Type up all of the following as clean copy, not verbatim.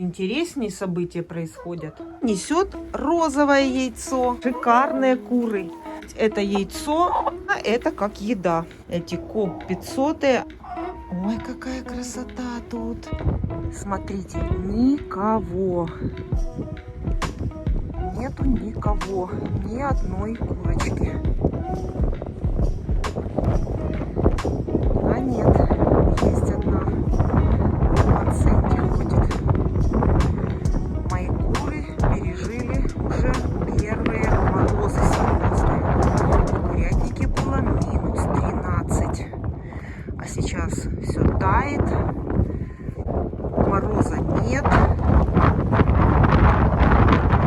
Интереснее события происходят. Несет розовое яйцо. Шикарные куры. Это яйцо, а это как еда. Эти КОП 500. Ой, какая красота тут. Смотрите, никого. Нету никого. Ни одной курочки. А нет, есть одна. В центре ходит. Мои куры пережили уже первые морозы серьезные. В курятнике было минус 13. А сейчас все тает. Мороза нет.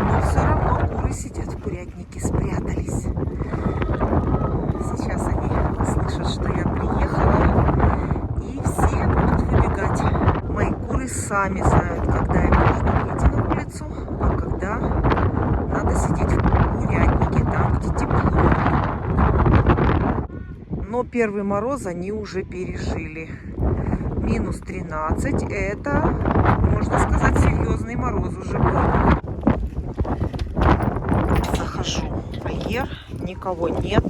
Но все равно куры сидят в курятнике, спрятались. Сейчас они слышат, что я приехала. И все будут выбегать. Мои куры сами знают, когда им нужно выйти на улицу, а когда надо сидеть в курятнике, там, где тепло. Но первый мороз они уже пережили. Минус 13. Это, можно сказать, серьезный мороз уже был. Захожу в вольер. Никого нет.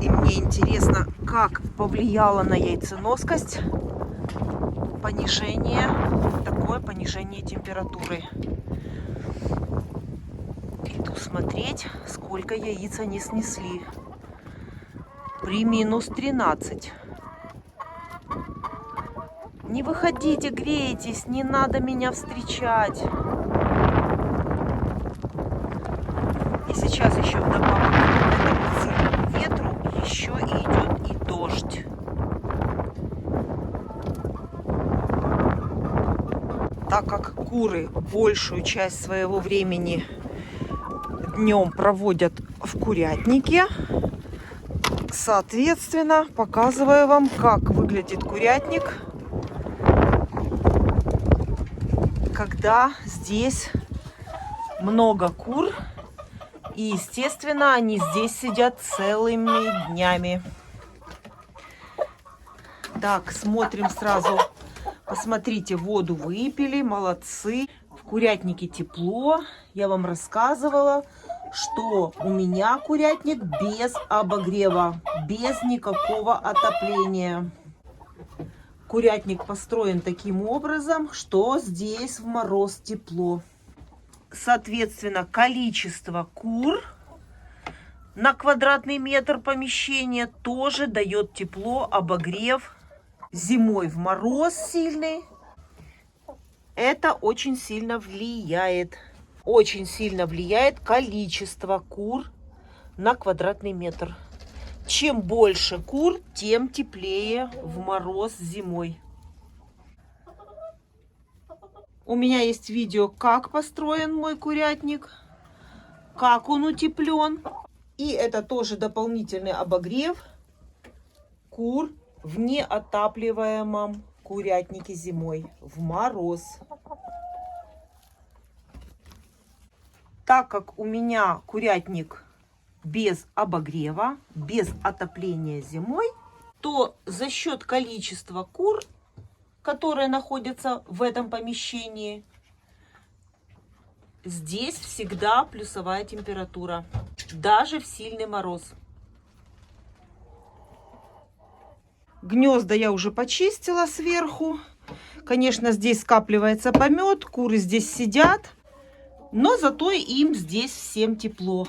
И мне интересно, как повлияло на яйценоскость такое понижение температуры. Иду смотреть, сколько яиц они снесли при минус 13. Не выходите, грейтесь, не надо меня встречать. И сейчас еще вдобавок к этому сильному ветру еще и идет и дождь. Так как куры большую часть своего времени днем проводят в курятнике, соответственно, показываю вам, как выглядит курятник, когда здесь много кур. И, естественно, они здесь сидят целыми днями. Так, смотрим сразу. Посмотрите, воду выпили, молодцы. В курятнике тепло. Я вам рассказывала, что у меня курятник без обогрева, без никакого отопления. Курятник построен таким образом, что здесь в мороз тепло. Соответственно, количество кур на квадратный метр помещения тоже дает тепло, обогрев. Зимой в мороз сильный. Это очень сильно влияет. Очень сильно влияет количество кур на квадратный метр. Чем больше кур, тем теплее в мороз зимой. У меня есть видео, как построен мой курятник, как он утеплен. И это тоже дополнительный обогрев кур в неотапливаемом курятнике зимой, в мороз. Так как у меня курятник без обогрева, без отопления зимой, то за счет количества кур, которые находятся в этом помещении, здесь всегда плюсовая температура, даже в сильный мороз. Гнезда я уже почистила сверху. Конечно, здесь скапливается помет, куры здесь сидят, но зато им здесь всем тепло.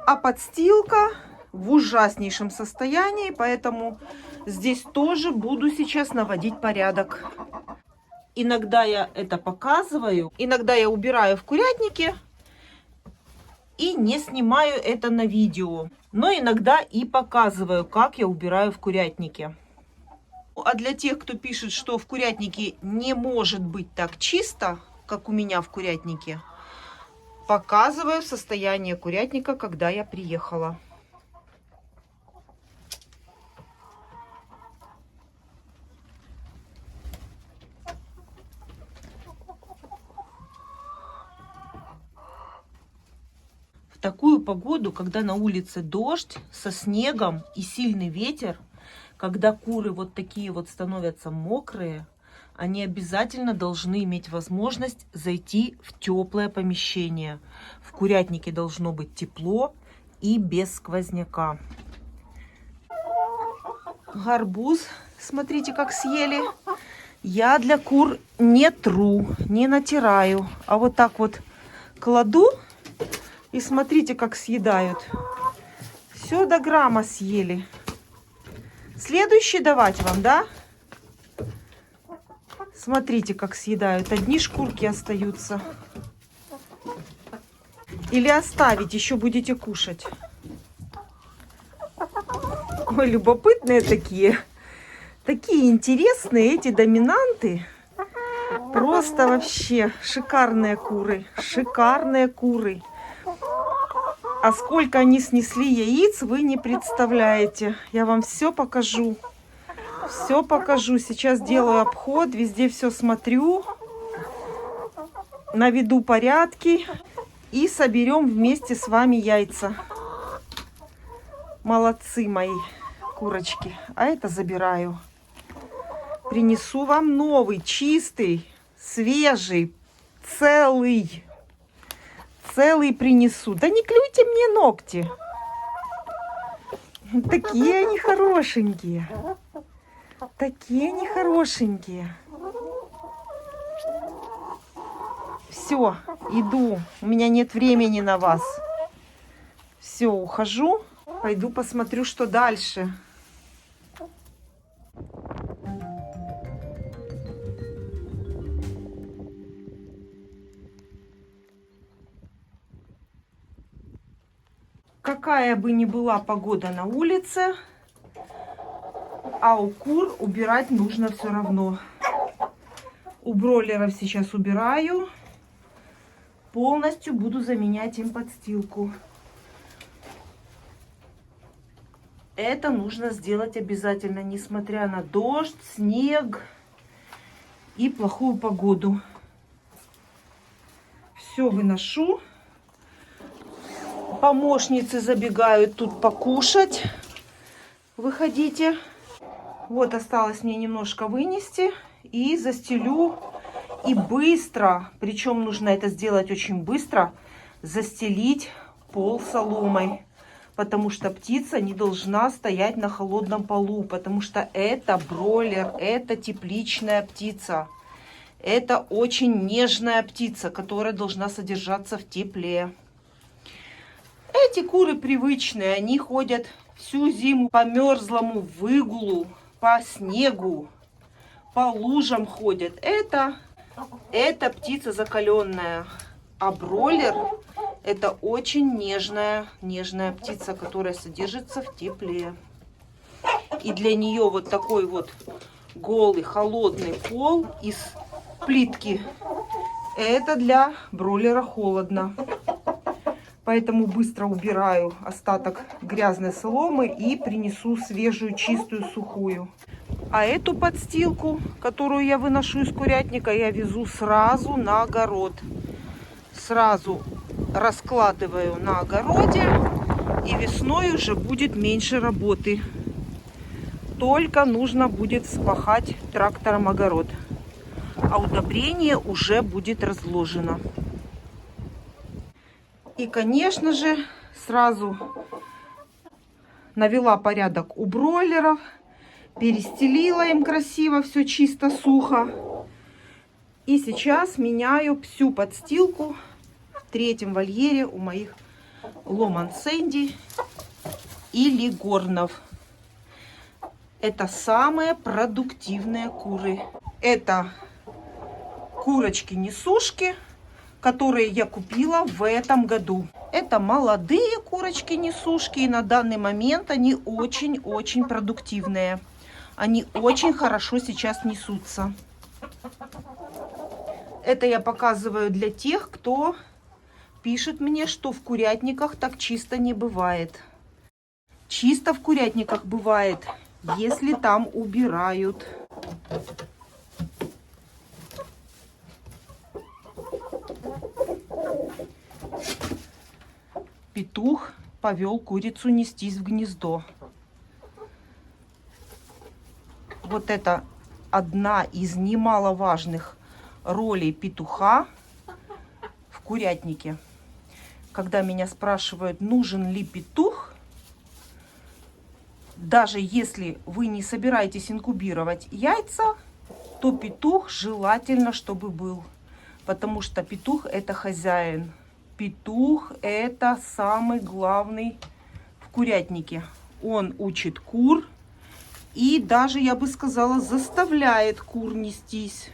А подстилка в ужаснейшем состоянии, поэтому здесь тоже буду сейчас наводить порядок. Иногда я это показываю, иногда я убираю в курятнике и не снимаю это на видео. Но иногда и показываю, как я убираю в курятнике. А для тех, кто пишет, что в курятнике не может быть так чисто, как у меня в курятнике, показываю состояние курятника, когда я приехала. В такую погоду, когда на улице дождь со снегом и сильный ветер, когда куры вот такие вот становятся мокрые, они обязательно должны иметь возможность зайти в теплое помещение. В курятнике должно быть тепло и без сквозняка. Гарбуз, смотрите, как съели. Я для кур не тру, не натираю, а вот так вот кладу. И смотрите, как съедают. Все до грамма съели. Следующий давать вам, да? Смотрите, как съедают. Одни шкурки остаются. Или оставить, еще будете кушать. Ой, любопытные такие. Такие интересные эти доминанты. Просто вообще шикарные куры. Шикарные куры. А сколько они снесли яиц, вы не представляете. Я вам все покажу. Все покажу. Сейчас делаю обход. Везде все смотрю. Наведу порядки. И соберем вместе с вами яйца. Молодцы мои курочки. А это забираю. Принесу вам новый, чистый, свежий, целый. Целый принесу. Да не клюйте мне ногти. Такие они хорошенькие. Такие они хорошенькие. Все, иду. У меня нет времени на вас. Все, ухожу. Пойду посмотрю, что дальше. Какая бы ни была погода на улице, а у кур убирать нужно все равно. У бройлеров сейчас убираю. Полностью буду заменять им подстилку. Это нужно сделать обязательно, несмотря на дождь, снег и плохую погоду. Все выношу. Помощницы забегают тут покушать. Выходите. Вот осталось мне немножко вынести. И застелю. И быстро, причем нужно это сделать очень быстро, застелить пол соломой. Потому что птица не должна стоять на холодном полу. Потому что это бройлер, это тепличная птица. Это очень нежная птица, которая должна содержаться в тепле. Эти куры привычные, они ходят всю зиму по мерзлому выгулу, по снегу, по лужам ходят. Это птица закаленная, а бройлер это очень нежная птица, которая содержится в тепле. И для нее вот такой вот голый, холодный пол из плитки, это для бройлера холодно. Поэтому быстро убираю остаток грязной соломы и принесу свежую, чистую, сухую. А эту подстилку, которую я выношу из курятника, я везу сразу на огород. Сразу раскладываю на огороде, и весной уже будет меньше работы. Только нужно будет вспахать трактором огород. А удобрение уже будет разложено. И, конечно же, сразу навела порядок у бройлеров, перестелила им красиво, все чисто, сухо. И сейчас меняю всю подстилку в третьем вольере у моих Ломан Сэнди и Лигорнов. Это самые продуктивные куры. Это курочки-несушки, которые я купила в этом году. Это молодые курочки-несушки, и на данный момент они очень-очень продуктивные. Они очень хорошо сейчас несутся. Это я показываю для тех, кто пишет мне, что в курятниках так чисто не бывает. Чисто в курятниках бывает, если там убирают. Петух повел курицу нестись в гнездо. Вот это одна из немаловажных ролей петуха в курятнике. Когда меня спрашивают, нужен ли петух, даже если вы не собираетесь инкубировать яйца, то петух желательно, чтобы был. Потому что петух — это хозяин. Петух — это самый главный в курятнике. Он учит кур и даже, я бы сказала, заставляет кур нестись.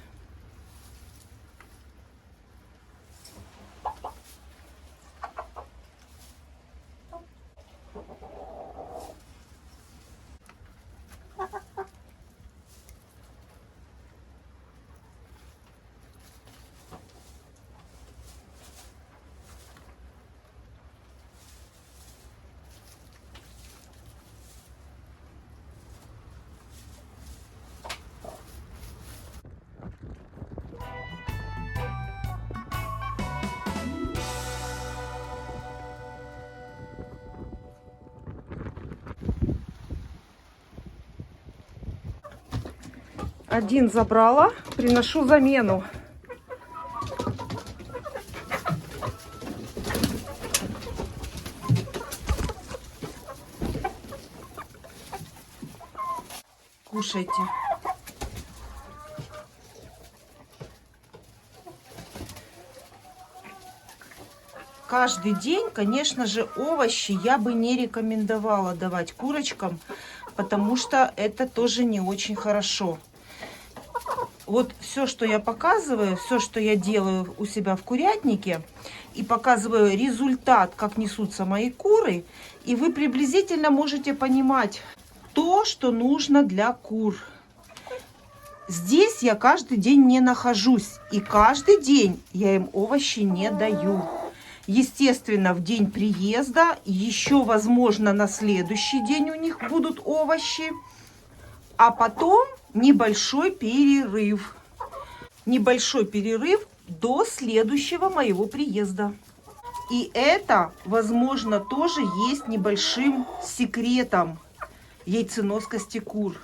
Один забрала, приношу замену. Кушайте. Каждый день, конечно же, овощи я бы не рекомендовала давать курочкам, потому что это тоже не очень хорошо. Вот все, что я показываю, все, что я делаю у себя в курятнике, и показываю результат, как несутся мои куры, и вы приблизительно можете понимать то, что нужно для кур. Здесь я каждый день не нахожусь, и каждый день я им овощи не даю. Естественно, в день приезда, еще, возможно, на следующий день у них будут овощи, а потом небольшой перерыв. Небольшой перерыв до следующего моего приезда. И это, возможно, тоже есть небольшим секретом яйценоскости кур.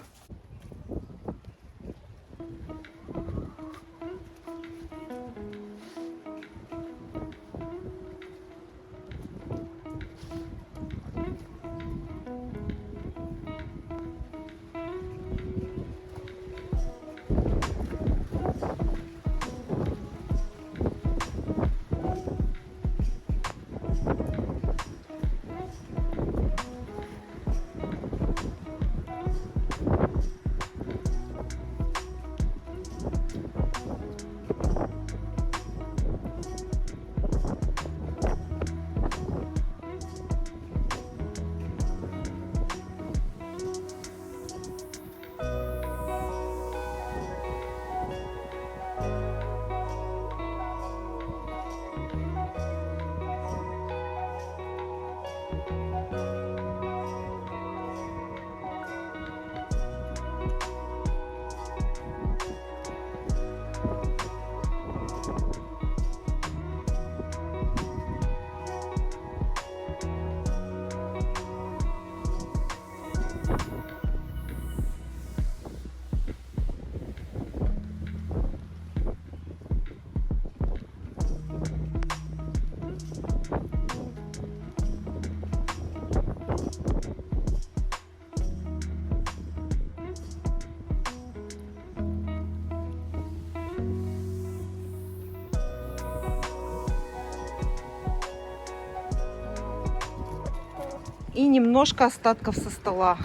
И немножко остатков со стола.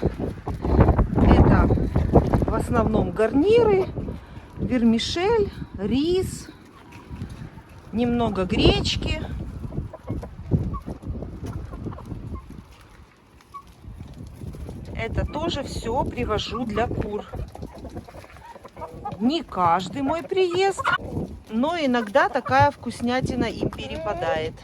Это в основном гарниры, вермишель, рис, немного гречки. Это тоже все привожу для кур. Не каждый мой приезд, но иногда такая вкуснятина им перепадает.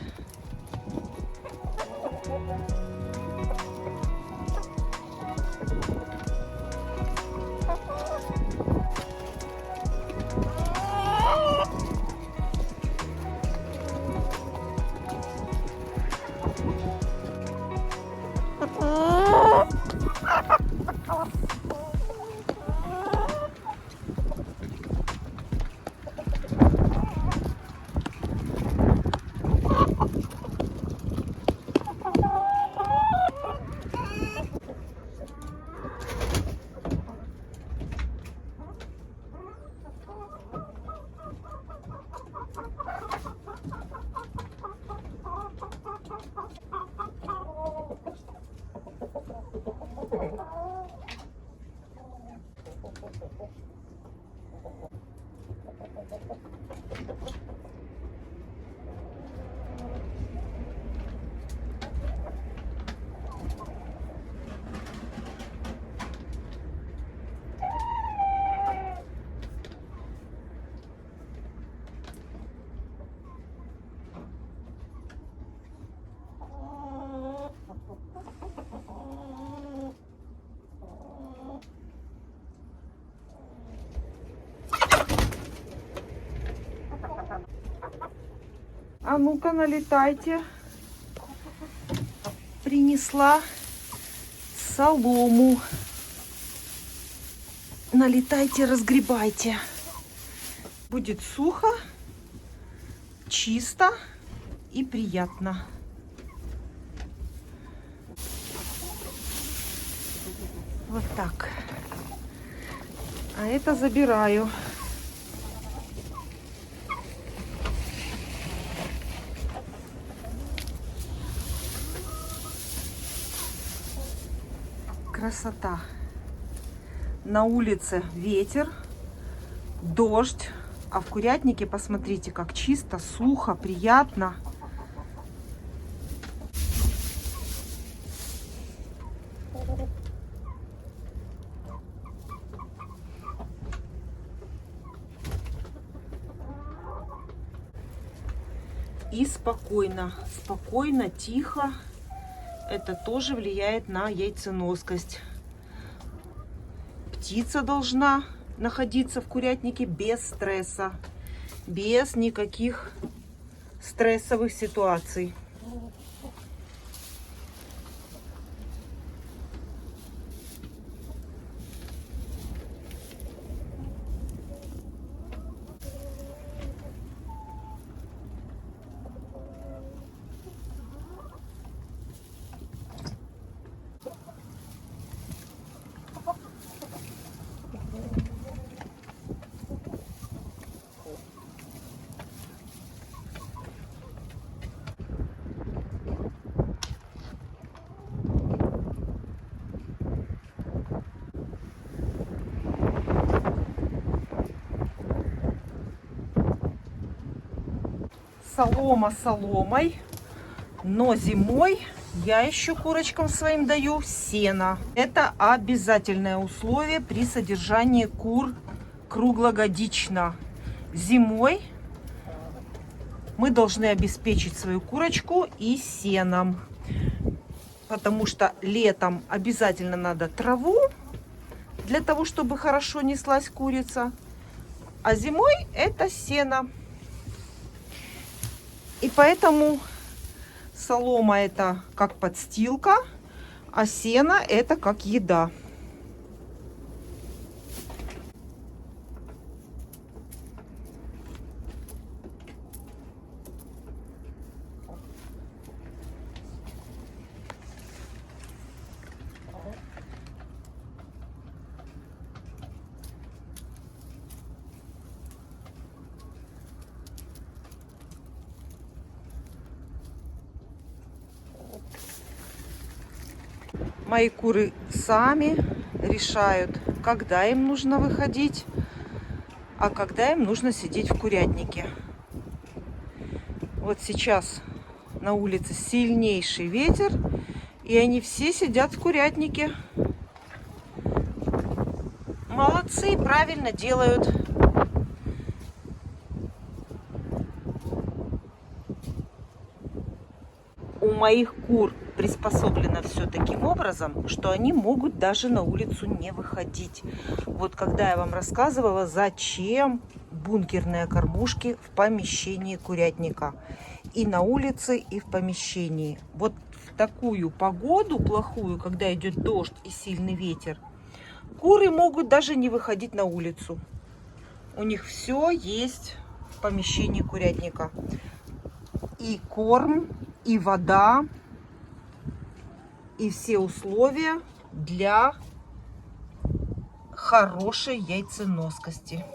А ну-ка, налетайте. Принесла солому. Налетайте, разгребайте. Будет сухо, чисто и приятно. Вот так. А это забираю. Красота. На улице ветер, дождь, а в курятнике посмотрите, как чисто, сухо, приятно. И спокойно, спокойно, тихо. Это тоже влияет на яйценоскость. Птица должна находиться в курятнике без стресса, без никаких стрессовых ситуаций. Солома соломой, но зимой я еще курочкам своим даю сено. Это обязательное условие при содержании кур круглогодично. Зимой мы должны обеспечить свою курочку и сеном, потому что летом обязательно надо траву для того, чтобы хорошо неслась курица, а зимой это сено. И поэтому солома это как подстилка, а сено это как еда. Мои куры сами решают, когда им нужно выходить, а когда им нужно сидеть в курятнике. Вот сейчас на улице сильнейший ветер, и они все сидят в курятнике. Молодцы, правильно делают. У моих кур приспособлено все таким образом, что они могут даже на улицу не выходить. Вот когда я вам рассказывала, зачем бункерные кормушки в помещении курятника. И на улице, и в помещении. Вот в такую погоду плохую, когда идет дождь и сильный ветер, куры могут даже не выходить на улицу. У них все есть в помещении курятника. И корм, и вода, и все условия для хорошей яйценоскости.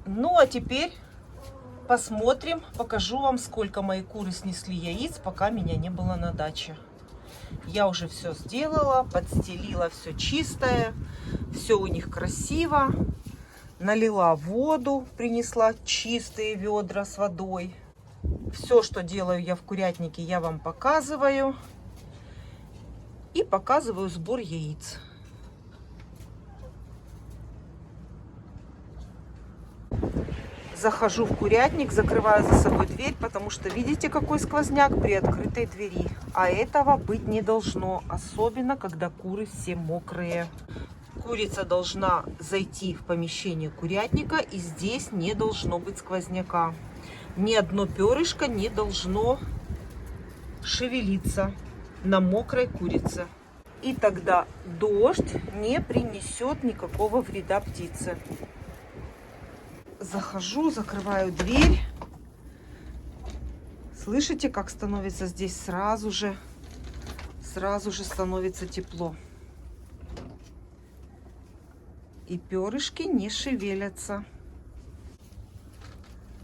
Ну, а теперь посмотрим, покажу вам, сколько мои куры снесли яиц, пока меня не было на даче. Я уже все сделала, подстелила все чистое, все у них красиво. Налила воду, принесла чистые ведра с водой. Все, что делаю я в курятнике, я вам показываю. И показываю сбор яиц. Захожу в курятник, закрываю за собой дверь, потому что видите, какой сквозняк при открытой двери. А этого быть не должно, особенно когда куры все мокрые. Курица должна зайти в помещение курятника, и здесь не должно быть сквозняка. Ни одно перышко не должно шевелиться на мокрой курице. И тогда дождь не принесет никакого вреда птице. Захожу, закрываю дверь. Слышите, как становится здесь сразу же становится тепло. И перышки не шевелятся,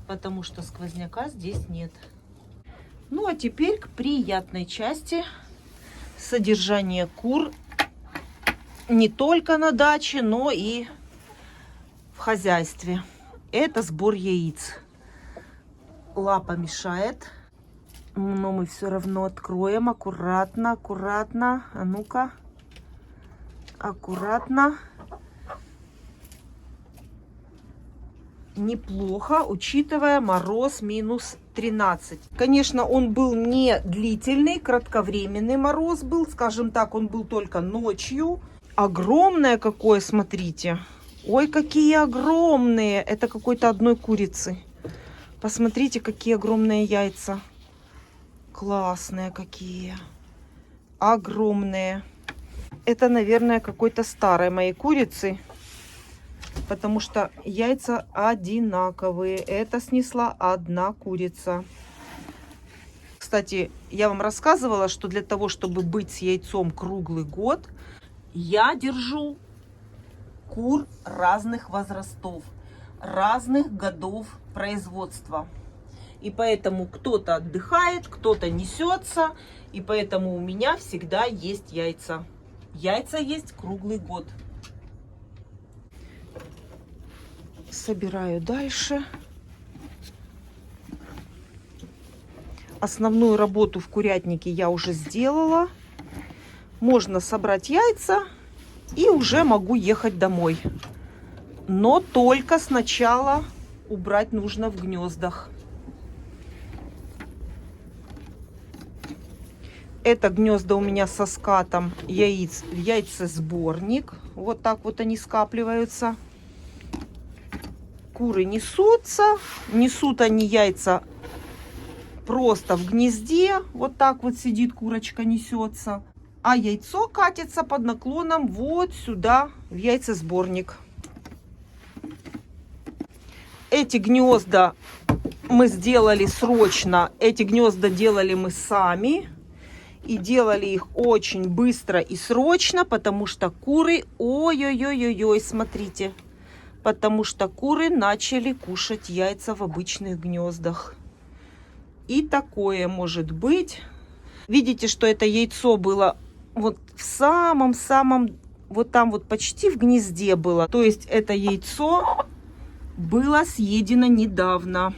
потому что сквозняка здесь нет. Ну а теперь к приятной части содержания кур не только на даче, но и в хозяйстве. Это сбор яиц. Лапа мешает, но мы все равно откроем аккуратно, аккуратно. А ну-ка, аккуратно. Неплохо, учитывая мороз минус 13. Конечно, он был не длительный, кратковременный мороз был, скажем так, он был только ночью. Огромное какое, смотрите. Ой, какие огромные. Это какой-то одной курицы. Посмотрите, какие огромные яйца. Классные какие. Огромные. Это, наверное, какой-то старой моей курицы. Потому что яйца одинаковые. Это снесла одна курица. Кстати, я вам рассказывала, что для того, чтобы быть с яйцом круглый год, я держу кур разных возрастов, разных годов производства. И поэтому кто-то отдыхает, кто-то несется. И поэтому у меня всегда есть яйца. Яйца есть круглый год. Собираю дальше. Основную работу в курятнике я уже сделала. Можно собрать яйца и уже могу ехать домой. Но только сначала убрать нужно в гнездах. Это гнезда у меня со скатом яиц в яйцесборник. Вот так вот они скапливаются. Куры несутся. Несут они яйца просто в гнезде. Вот так вот сидит курочка, несется. А яйцо катится под наклоном вот сюда, в яйцесборник. Эти гнезда мы сделали срочно. Эти гнезда делали мы сами. И делали их очень быстро и срочно, потому что куры... Ой-ой-ой-ой-ой, смотрите. Потому что куры начали кушать яйца в обычных гнездах. И такое может быть. Видите, что это яйцо было вот в самом-самом... Вот там вот почти в гнезде было. То есть это яйцо было съедено недавно.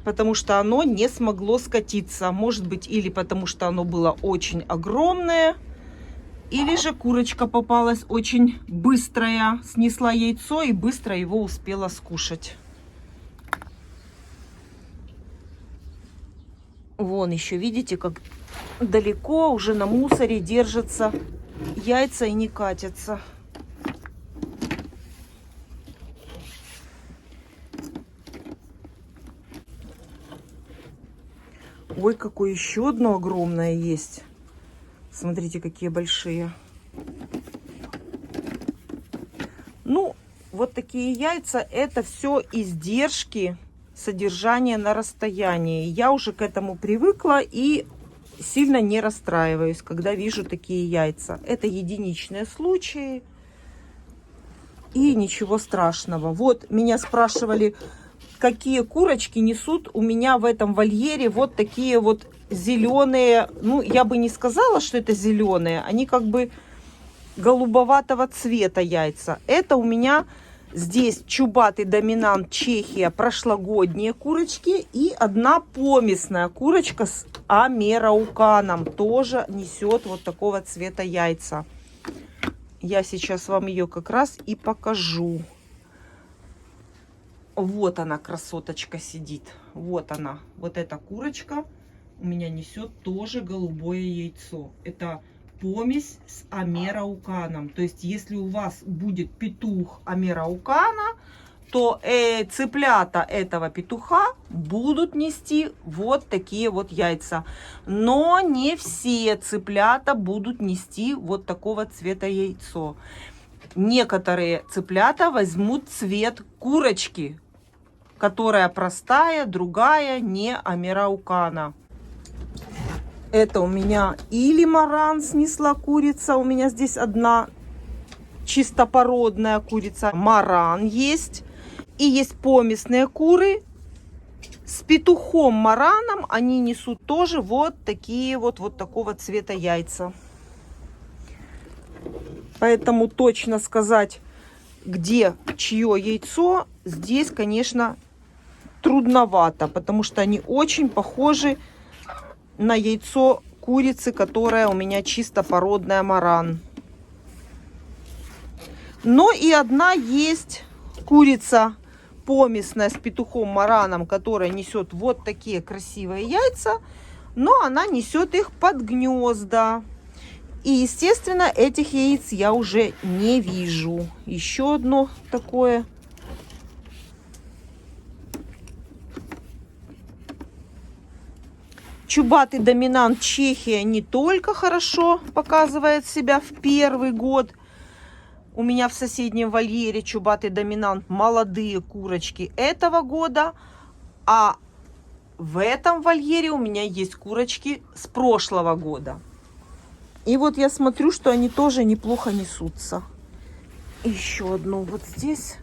Потому что оно не смогло скатиться. Может быть, или потому что оно было очень огромное. Или же курочка попалась очень быстрая, снесла яйцо и быстро его успела скушать. Вон еще, видите, как далеко уже на мусоре держатся яйца и не катятся. Ой, какое еще одно огромное есть. Смотрите, какие большие. Ну, вот такие яйца, это все издержки содержания на расстоянии. Я уже к этому привыкла и сильно не расстраиваюсь, когда вижу такие яйца. Это единичные случаи и ничего страшного. Вот меня спрашивали, какие курочки несут у меня в этом вольере вот такие вот зеленые. Ну, я бы не сказала, что это зеленые. Они как бы голубоватого цвета яйца. Это у меня здесь чубатый доминант Чехия, прошлогодние курочки. И одна помесная курочка с амерауканом. Тоже несет вот такого цвета яйца. Я сейчас вам ее как раз и покажу. Вот она, красоточка, сидит. Вот она. Вот эта курочка у меня несет тоже голубое яйцо. Это помесь с амерауканом. То есть, если у вас будет петух амераукана, то цыплята этого петуха будут нести вот такие вот яйца. Но не все цыплята будут нести вот такого цвета яйцо. Некоторые цыплята возьмут цвет курочки, которая простая, другая, не амераукана. Это у меня или маран снесла курица. У меня здесь одна чистопородная курица. Маран есть. И есть помесные куры с петухом мараном. Они несут тоже вот такие вот такого цвета яйца. Поэтому точно сказать, где чье яйцо, здесь, конечно, трудновато. Потому что они очень похожи на яйцо курицы, которая у меня чистопородная маран. Но и одна есть курица помесная с петухом мараном, которая несет вот такие красивые яйца, но она несет их под гнезда. И, естественно, этих яиц я уже не вижу. Еще одно такое. Чубатый доминант Чехия не только хорошо показывает себя в первый год. У меня в соседнем вольере чубатый доминант молодые курочки этого года. А в этом вольере у меня есть курочки с прошлого года. И вот я смотрю, что они тоже неплохо несутся. Еще одну вот здесь.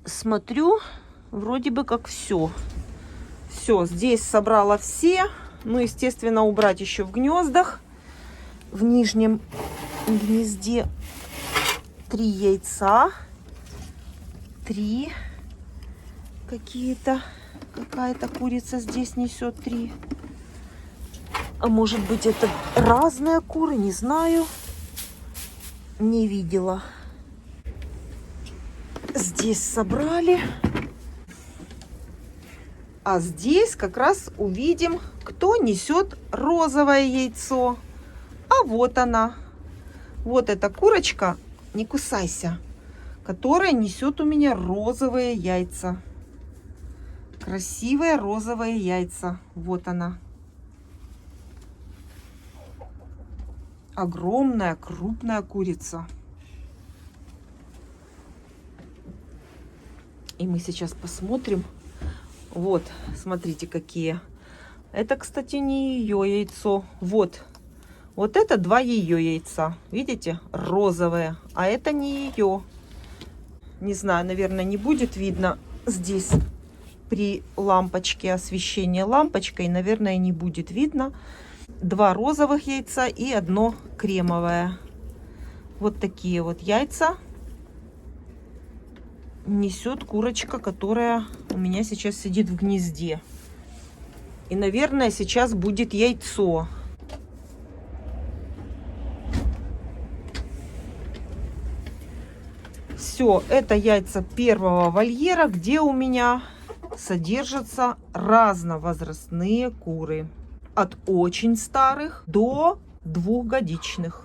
Смотрю, вроде бы как все. Все, здесь собрала все. Ну, естественно, убрать еще в гнездах. В нижнем гнезде 3 яйца. 3 какие-то. Какая-то курица здесь несет 3. А может быть, это разные куры, не знаю. Не видела. Здесь собрали. А здесь как раз увидим, кто несет розовое яйцо. А вот она. Вот эта курочка, не кусайся, которая несет у меня розовые яйца. Красивые розовые яйца. Вот она. Огромная, крупная курица. И мы сейчас посмотрим. Вот, смотрите, какие. Это, кстати, не ее яйцо. Вот. Вот это 2 ее яйца. Видите? Розовые. А это не ее. Не знаю, наверное, не будет видно здесь при лампочке, освещение лампочкой. Наверное, не будет видно. 2 розовых яйца и 1 кремовое. Вот такие вот яйца несет курочка, которая у меня сейчас сидит в гнезде. И, наверное, сейчас будет яйцо. Все, это яйца первого вольера, где у меня содержатся разновозрастные куры. От очень старых до 2-годичных.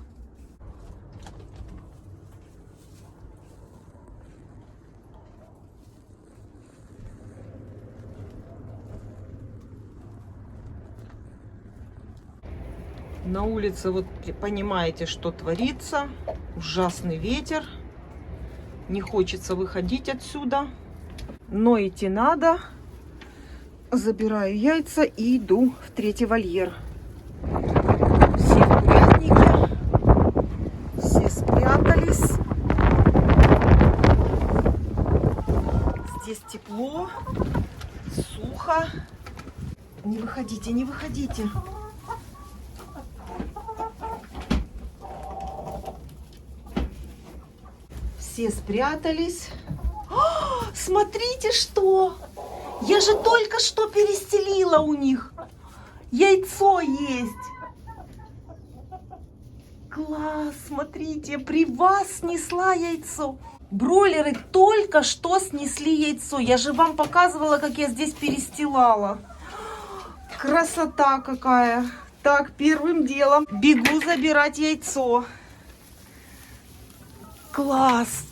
На улице, вот понимаете, что творится. Ужасный ветер. Не хочется выходить отсюда. Но идти надо. Забираю яйца и иду в 3-й вольер. Все в курятнике. Все спрятались. Здесь тепло. Сухо. Не выходите, не выходите. Все спрятались. О, смотрите, что! Я же только что перестелила у них. Яйцо есть. Класс, смотрите, при вас снесла яйцо. Бройлеры только что снесли яйцо. Я же вам показывала, как я здесь перестилала. Красота какая. Так, первым делом бегу забирать яйцо. Класс.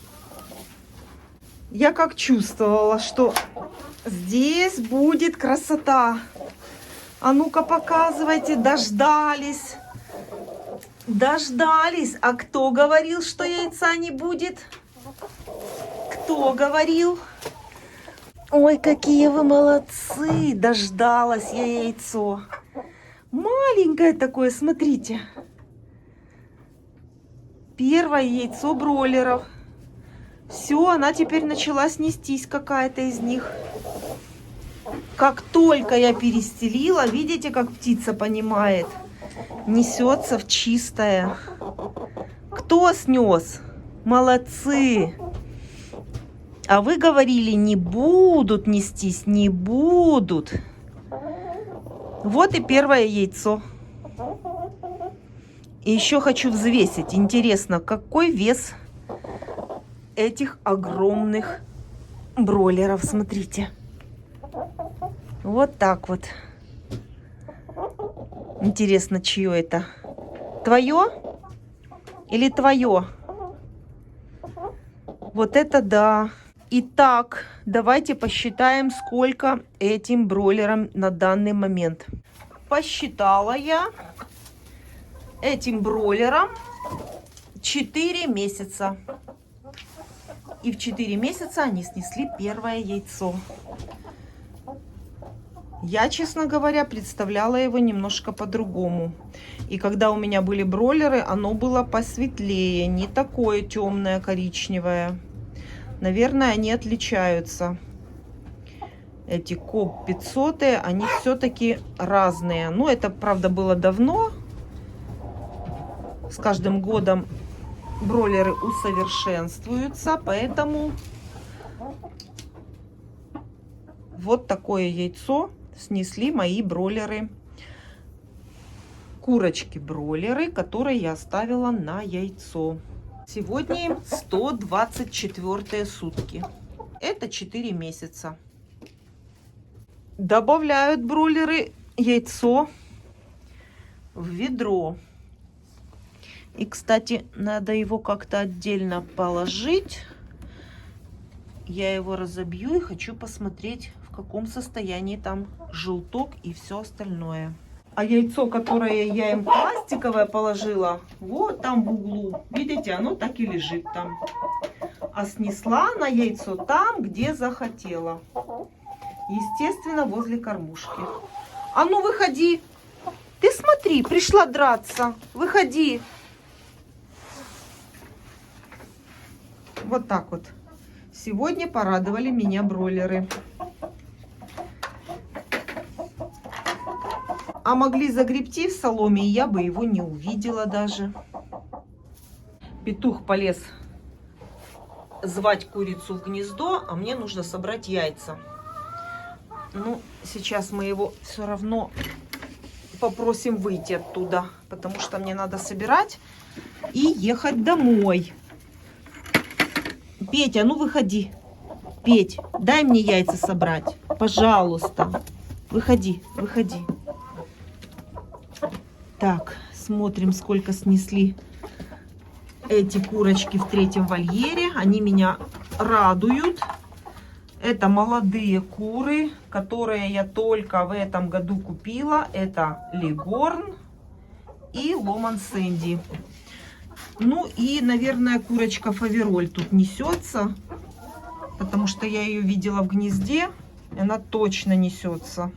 Я как чувствовала, что здесь будет красота. А ну-ка показывайте, дождались. Дождались. А кто говорил, что яйца не будет? Кто говорил? Ой, какие вы молодцы. Дождалась я яйцо. Маленькое такое, смотрите. Первое яйцо бройлеров. Все, она теперь начала снестись, какая-то из них. Как только я перестелила, видите, как птица понимает, несется в чистое. Кто снес? Молодцы. А вы говорили, не будут нестись, не будут. Вот и первое яйцо. И еще хочу взвесить. Интересно, какой вес этих огромных бройлеров. Смотрите. Вот так вот. Интересно, чье это? Твое или твое? Вот это да. Итак, давайте посчитаем, сколько этим бройлерам на данный момент. Посчитала я этим бройлерам 4 месяца. И в 4 месяца они снесли первое яйцо. Я, честно говоря, представляла его немножко по-другому. И когда у меня были бройлеры, оно было посветлее, не такое темное коричневое. Наверное, они отличаются. Эти КОП 500, они все-таки разные. Ну, это, правда, было давно. С каждым годом бройлеры усовершенствуются, поэтому вот такое яйцо снесли мои бройлеры. Курочки-бройлеры, которые я оставила на яйцо. Сегодня им 124 сутки. Это 4 месяца. Добавляют бройлеры яйцо в ведро. И, кстати, надо его как-то отдельно положить. Я его разобью и хочу посмотреть, в каком состоянии там желток и все остальное. А яйцо, которое я им пластиковое положила, вот там в углу. Видите, оно так и лежит там. А снесла на яйцо там, где захотела. Естественно, возле кормушки. А ну, выходи. Ты смотри, пришла драться. Выходи. Вот так вот. Сегодня порадовали меня бройлеры. А могли загребти в соломе, и я бы его не увидела даже. Петух полез звать курицу в гнездо, а мне нужно собрать яйца. Ну, сейчас мы его все равно попросим выйти оттуда, потому что мне надо собирать и ехать домой. Петя, ну выходи. Петь, дай мне яйца собрать. Пожалуйста. Выходи, выходи. Так, смотрим, сколько снесли эти курочки в 3-м вольере. Они меня радуют. Это молодые куры, которые я только в этом году купила. Это Легорн и Ломан Сэнди. Ну и, наверное, курочка Фавероль тут несется, потому что я ее видела в гнезде, и она точно несется.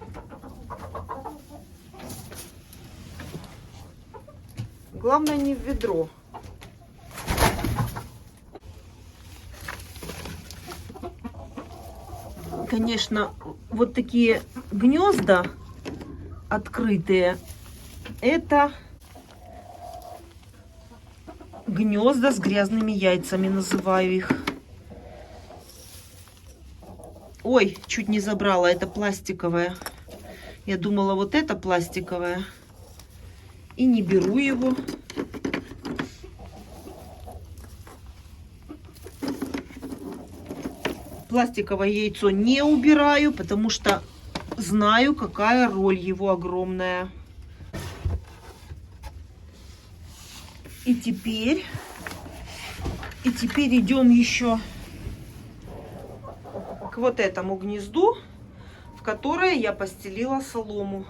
Главное, не в ведро. Конечно, вот такие гнезда открытые, это гнезда с грязными яйцами, называю их. Ой, чуть не забрала, это пластиковое. Я думала, вот это пластиковое. И не беру его. Пластиковое яйцо не убираю, потому что знаю, какая роль его огромная. И теперь идем еще к вот этому гнезду, в которое я постелила солому.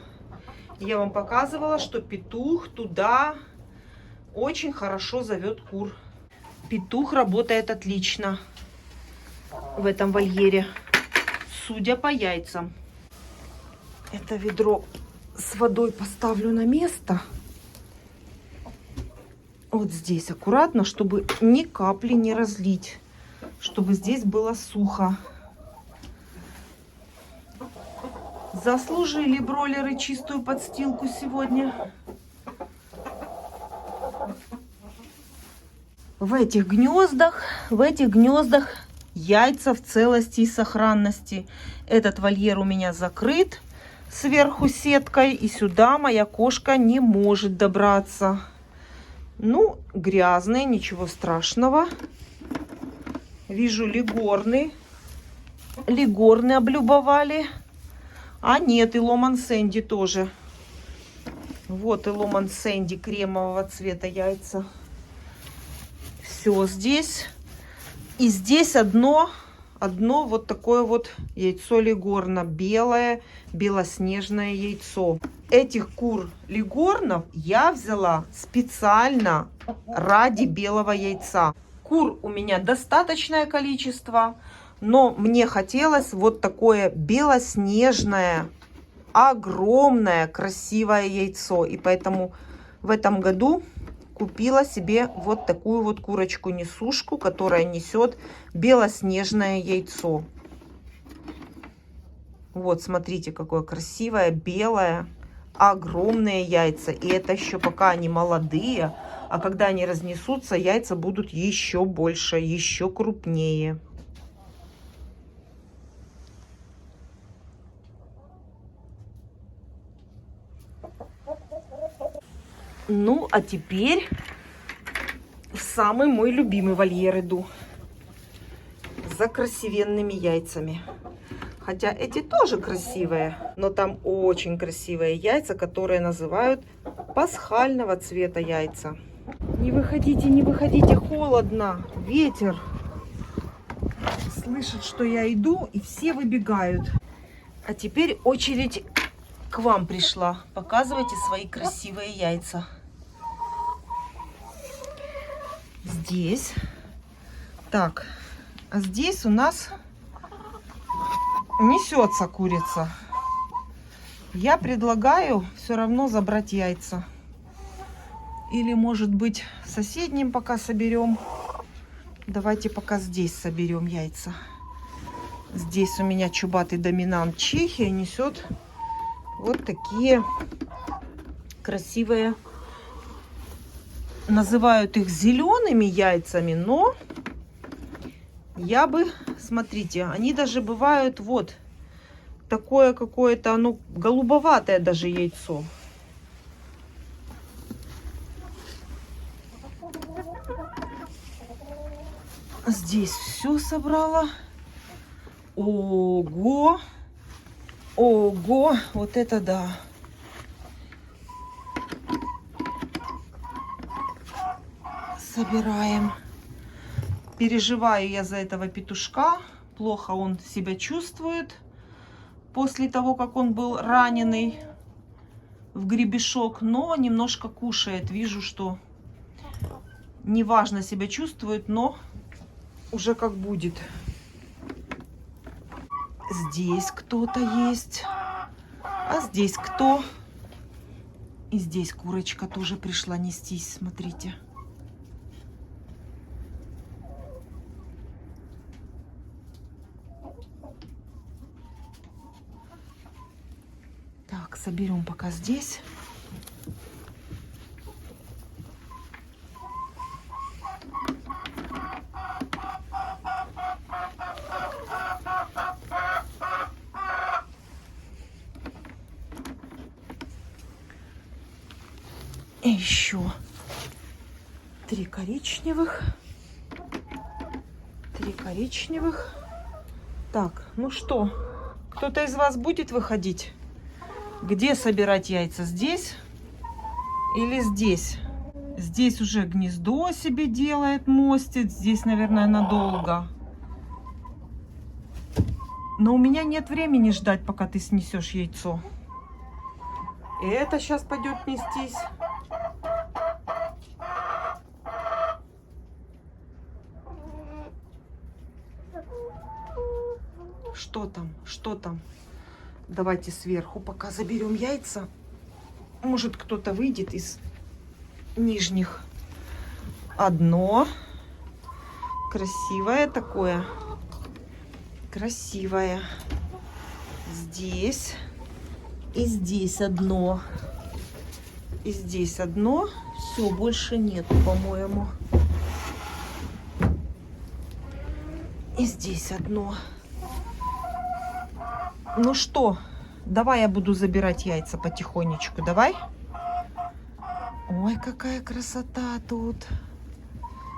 Я вам показывала, что петух туда очень хорошо зовет кур. Петух работает отлично в этом вольере, судя по яйцам. Это ведро с водой поставлю на место. Вот здесь аккуратно, чтобы ни капли не разлить, чтобы здесь было сухо. Заслужили бройлеры чистую подстилку сегодня. В этих гнездах яйца в целости и сохранности. Этот вольер у меня закрыт сверху сеткой, и сюда моя кошка не может добраться. Ну, грязные, ничего страшного. Вижу, лигорны облюбовали. А нет, и Ломан Сэнди тоже. Вот и Ломан Сэнди кремового цвета яйца. Все здесь. И здесь одно вот такое вот яйцо лигорна. Белое, белоснежное яйцо. Этих кур лигорнов я взяла специально ради белого яйца. Кур у меня достаточное количество, но мне хотелось вот такое белоснежное, огромное, красивое яйцо. И поэтому в этом году купила себе вот такую вот курочку-несушку, которая несет белоснежное яйцо. Вот, смотрите, какое красивое, белое, огромные яйца. И это еще пока они молодые, а когда они разнесутся, яйца будут еще больше, еще крупнее. Ну, а теперь в самый мой любимый вольер иду. За красивенными яйцами. Хотя эти тоже красивые, но там очень красивые яйца, которые называют пасхального цвета яйца. Не выходите, холодно, ветер. Слышат, что я иду, и все выбегают. А теперь очередь к вам пришла. Показывайте свои красивые яйца. Здесь. Так, а здесь у нас несется курица. Я предлагаю все равно забрать яйца. Или, может быть, в соседнем пока соберем. Давайте пока здесь соберем яйца. Здесь у меня чубатый доминант Чехия несет вот такие красивые. Называют их зелеными яйцами, но я бы, смотрите, они даже бывают вот такое какое-то, ну, голубоватое даже яйцо. Здесь все собрала. Ого! Ого! Вот это да! Собираем. Переживаю я за этого петушка. Плохо он себя чувствует после того, как он был раненый в гребешок, но немножко кушает. Вижу, что неважно себя чувствует, но уже как будет. Здесь кто-то есть. А здесь кто? И здесь курочка тоже пришла нестись, смотрите. Так, соберем пока здесь. И еще 3 коричневых. 3 коричневых. Так, ну что, Кто-то из вас будет выходить? Где собирать яйца? Здесь или здесь? Здесь уже гнездо себе делает, мостит. Здесь, наверное, надолго. Но у меня нет времени ждать, пока ты снесешь яйцо. И это сейчас пойдет нестись. Что там? Что там? Давайте сверху пока заберем яйца. Может, кто-то выйдет из нижних. Одно. Красивое такое. Красивое. Здесь. И здесь одно. И здесь одно. Все, больше нету, по-моему. И здесь одно. Ну что, давай я буду забирать яйца потихонечку. Давай. Ой, какая красота тут.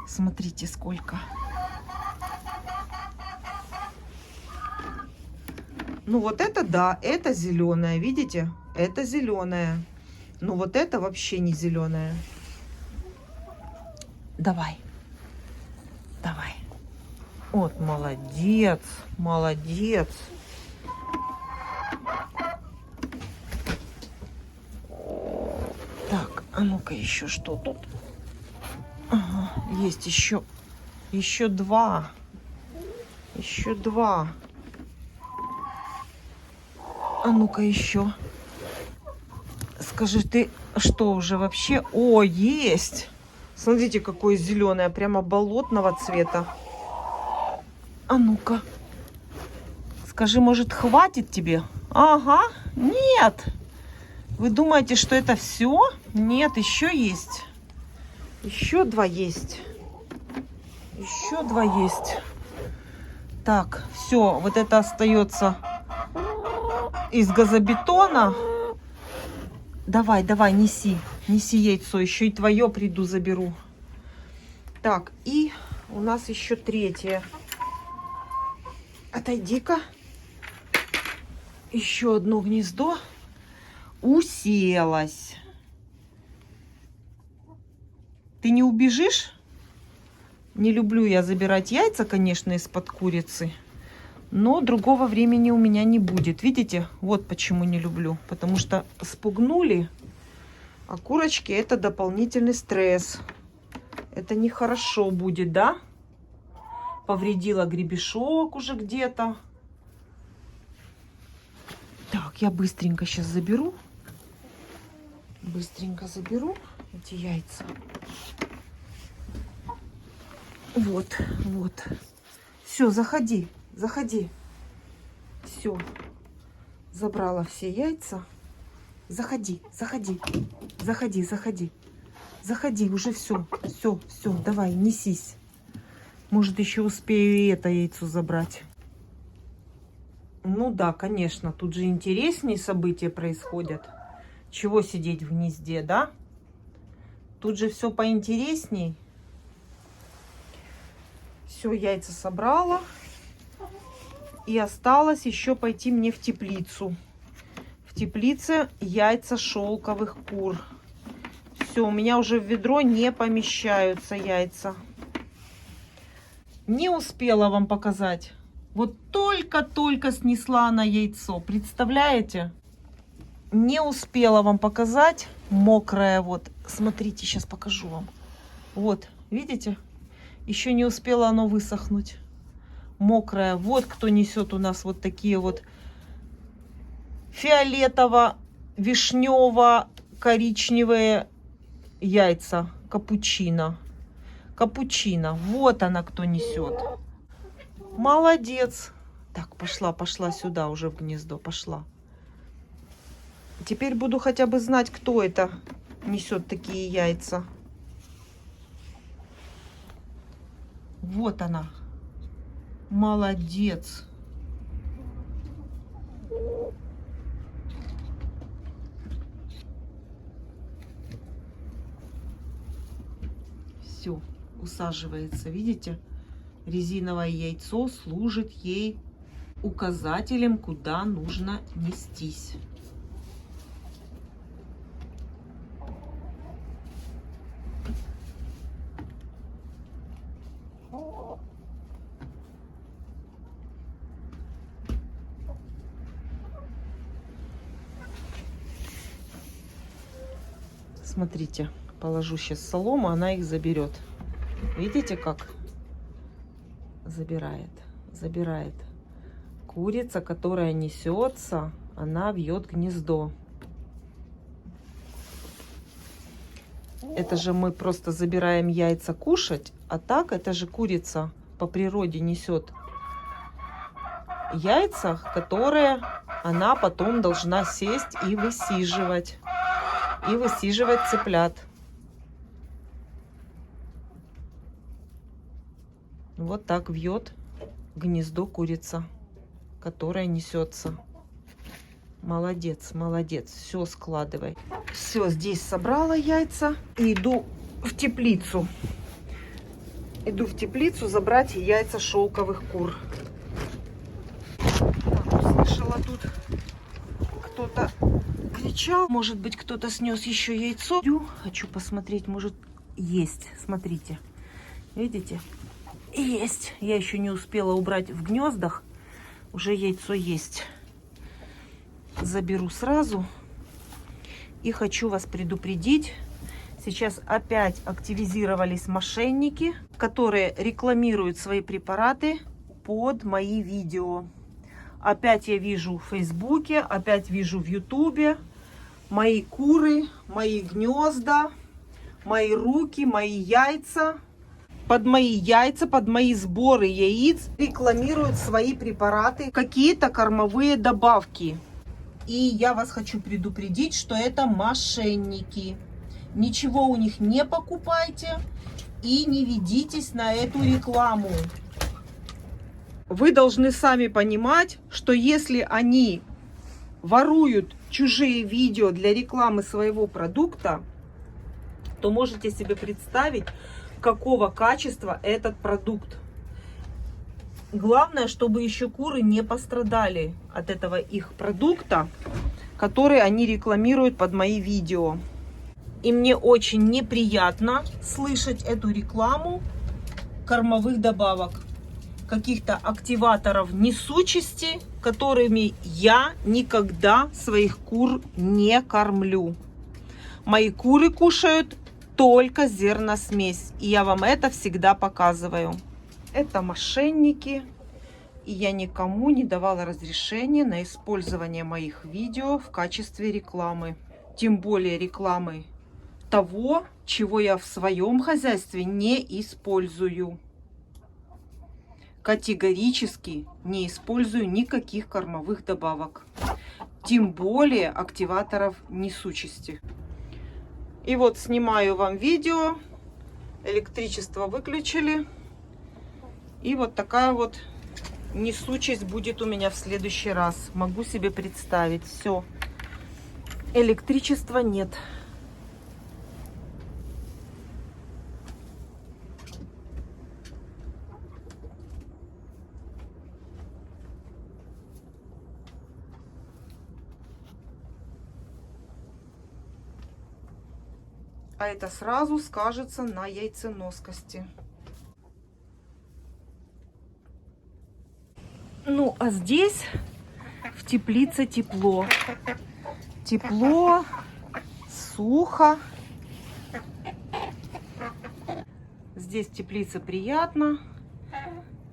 Смотрите, сколько. Ну вот это да, это зеленая, видите? Это зеленая. Ну вот это вообще не зеленая. Давай. Давай. Вот, молодец, молодец. Так, а ну-ка еще что тут? Ага, есть еще два. Еще два. А ну-ка еще. Скажи, ты что уже вообще? О, есть! Смотрите, какое зеленое, прямо болотного цвета. А ну-ка. Скажи, может, хватит тебе? Ага, нет. Вы думаете, что это все? Нет, еще есть. Еще два есть. Еще два есть. Так, все, вот это остается из газобетона. Давай, давай, неси. Неси яйцо. Еще и твое приду заберу. Так, и у нас еще третье. Отойди-ка. Еще одно гнездо. Уселась. Ты не убежишь? Не люблю я забирать яйца, конечно, из-под курицы. Но другого времени у меня не будет. Видите? Вот почему не люблю. Потому что спугнули. А курочки это дополнительный стресс. Это нехорошо будет, да? Повредила гребешок уже где-то. Так, я быстренько сейчас заберу. Быстренько заберу эти яйца. Вот, вот. Все, заходи, заходи. Все. Забрала все яйца. Заходи, заходи. Заходи, заходи. Заходи, уже все. Все, все, давай, несись. Может, еще успею и это яйцо забрать. Ну да, конечно, тут же интереснее события происходят. Чего сидеть в гнезде, да? Тут же все поинтересней. Все, яйца собрала. И осталось еще пойти мне в теплицу. В теплице яйца шелковых кур. Все, у меня уже в ведро не помещаются яйца. Не успела вам показать. Вот только-только снесла она яйцо. Представляете? Не успела вам показать. Мокрое вот. Смотрите, сейчас покажу вам. Вот, видите? Еще не успело оно высохнуть. Мокрое. Вот кто несет у нас вот такие вот фиолетово-вишнево-коричневые яйца. Капучино. Капучино. Вот она кто несет. Молодец. Так, пошла, пошла сюда уже в гнездо. Пошла. Теперь буду хотя бы знать, кто это несет такие яйца. Вот она. Молодец. Все, усаживается, видите? Резиновое яйцо служит ей указателем, куда нужно нестись. Смотрите, положу сейчас солому, она их заберет. Видите, как забирает? Забирает. Курица, которая несется, она вьет гнездо. Это же мы просто забираем яйца кушать, а так это же курица по природе несет яйца, которые она потом должна сесть и высиживать. И высиживать цыплят. Вот так вьет гнездо курица, которая несется. Молодец, молодец. Все складывай. Все, здесь собрала яйца и иду в теплицу. Иду в теплицу забрать яйца шелковых кур. Так, услышала тут кто-то кричал. Может быть, кто-то снес еще яйцо. Хочу посмотреть, может, есть. Смотрите. Видите? Есть. Я еще не успела убрать в гнездах. Уже яйцо есть. Заберу сразу. И хочу вас предупредить. Сейчас опять активизировались мошенники, которые рекламируют свои препараты под мои видео. Опять я вижу в Фейсбуке, опять вижу в Ютубе мои куры, мои гнезда, мои руки, мои яйца. Под мои яйца, под мои сборы яиц рекламируют свои препараты, какие-то кормовые добавки. И я вас хочу предупредить, что это мошенники. Ничего у них не покупайте и не ведитесь на эту рекламу. Вы должны сами понимать, что если они воруют чужие видео для рекламы своего продукта, то можете себе представить, какого качества этот продукт. Главное, чтобы еще куры не пострадали от этого их продукта, который они рекламируют под мои видео. И мне очень неприятно слышать эту рекламу кормовых добавок, каких-то активаторов несучести, которыми я никогда своих кур не кормлю. Мои куры кушают только зерносмесь, и я вам это всегда показываю. Это мошенники, и я никому не давала разрешения на использование моих видео в качестве рекламы. Тем более рекламы того, чего я в своем хозяйстве не использую. Категорически не использую никаких кормовых добавок. Тем более активаторов несучести. И вот снимаю вам видео. Электричество выключили. И вот такая вот несучесть будет у меня в следующий раз. Могу себе представить. Все. Электричества нет. А это сразу скажется на яйценоскости. Ну, а здесь в теплице тепло. Тепло, сухо. Здесь в теплице приятно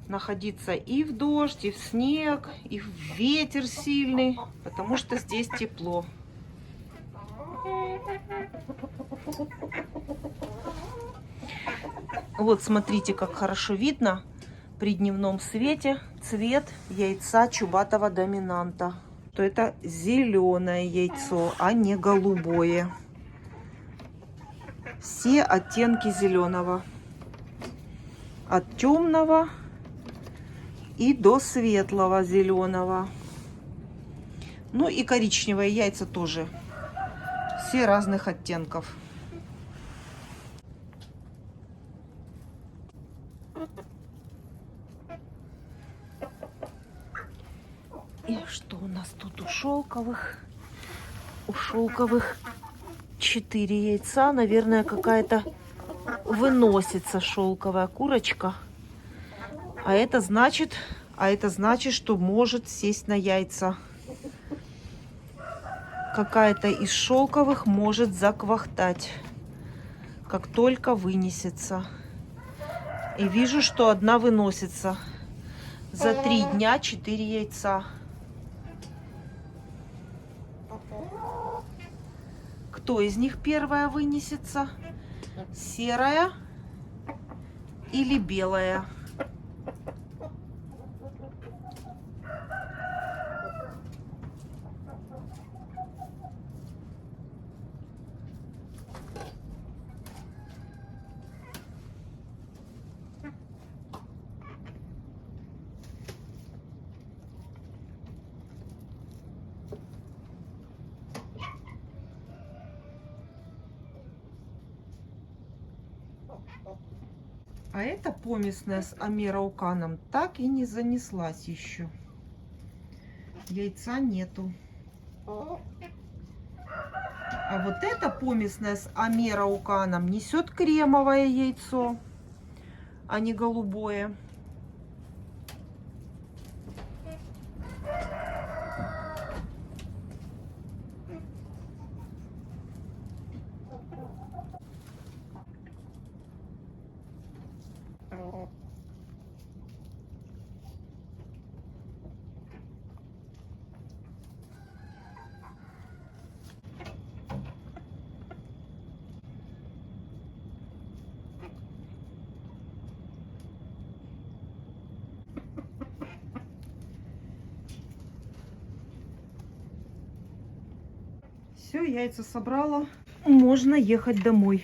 находиться и в дождь, и в снег, и в ветер сильный, потому что здесь тепло. Вот смотрите, как хорошо видно при дневном свете цвет яйца чубатого доминанта. То это зеленое яйцо, а не голубое. Все оттенки зеленого. От темного и до светлого зеленого. Ну и коричневые яйца тоже. Все разных оттенков. шелковых. У шелковых 4 яйца. Наверное, какая-то выносится шелковая курочка. А это значит, что может сесть на яйца. Какая-то из шелковых может заквахтать, как только вынесется. И вижу, что одна выносится. За 3 дня 4 яйца. Кто из них первая вынесется? Серая или белая? А эта помесная с амерауканом так и не занеслась еще. Яйца нету. А вот эта помесная с амерауканом несет кремовое яйцо, а не голубое. Все, яйца собрала. Можно ехать домой.